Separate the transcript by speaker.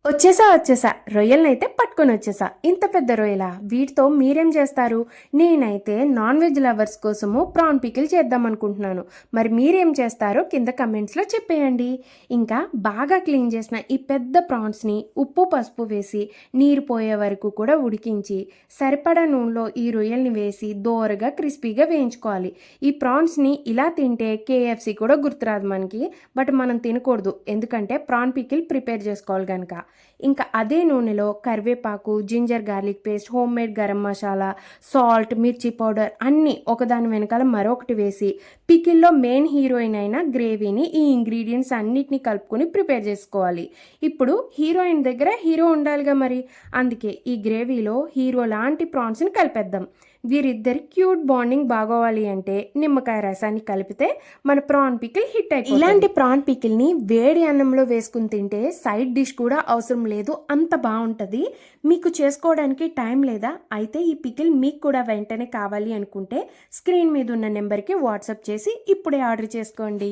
Speaker 1: వచ్చేసా రొయ్యలనైతే పట్టుకొని వచ్చేసా. ఇంత పెద్ద రొయ్యలా? వీటితో మీరేం చేస్తారు? నేనైతే నాన్ వెజ్ లవర్స్ కోసము ప్రాన్ పికిల్ చేద్దాం అనుకుంటున్నాను. మరి మీరేం చేస్తారో కింద కమెంట్స్లో చెప్పేయండి. ఇంకా బాగా క్లీన్ చేసిన ఈ పెద్ద ప్రాన్స్ని ఉప్పు పసుపు వేసి నీరు పోయే వరకు కూడా ఉడికించి సరిపడా నూనెలో ఈ రొయ్యల్ని వేసి దోరగా క్రిస్పీగా వేయించుకోవాలి. ఈ ప్రాన్స్ని ఇలా తింటే కేఎఫ్సి కూడా గుర్తురాదు మనకి. బట్ మనం తినకూడదు, ఎందుకంటే ప్రాన్ పికిల్ ప్రిపేర్ చేసుకోవాలి కనుక. ఇంకా అదే నూనెలో కరివేపాకు, ginger garlic paste, home made garam masala, salt, మిర్చి పౌడర్ అన్నీ ఒకదాని వెనకాల మరొకటి వేసి పికిల్లో మెయిన్ హీరోయిన్ అయిన గ్రేవీని ఈ ఇంగ్రీడియంట్స్ అన్నిటిని కలుపుకొని ప్రిపేర్ చేసుకోవాలి. ఇప్పుడు హీరోయిన్ దగ్గర హీరో ఉండాలిగా మరి, అందుకే ఈ గ్రేవీలో హీరో లాంటి ప్రాన్స్ని కలిపేద్దాం. వీరిద్దరి క్యూట్ బాండింగ్ బాగోవాలి అంటే నిమ్మకాయ రసాన్ని కలిపితే మన ప్రాన్ పికిల్ హిట్ అయిపోతుంది. ఇలాంటి ప్రాన్ పికిల్ని వేడి అన్నంలో వేసుకుని తింటే సైడ్ డిష్ కూడా అవసరం లేదు, అంత బాగుంటుంది. మీకు చేసుకోవడానికి టైం లేదా? అయితే ఈ పికిల్ మీకు కూడా వెంటనే కావాలి అనుకుంటే స్క్రీన్ మీద ఉన్న నెంబర్కి వాట్సాప్ చేసి ఇప్పుడే ఆర్డర్ చేసుకోండి.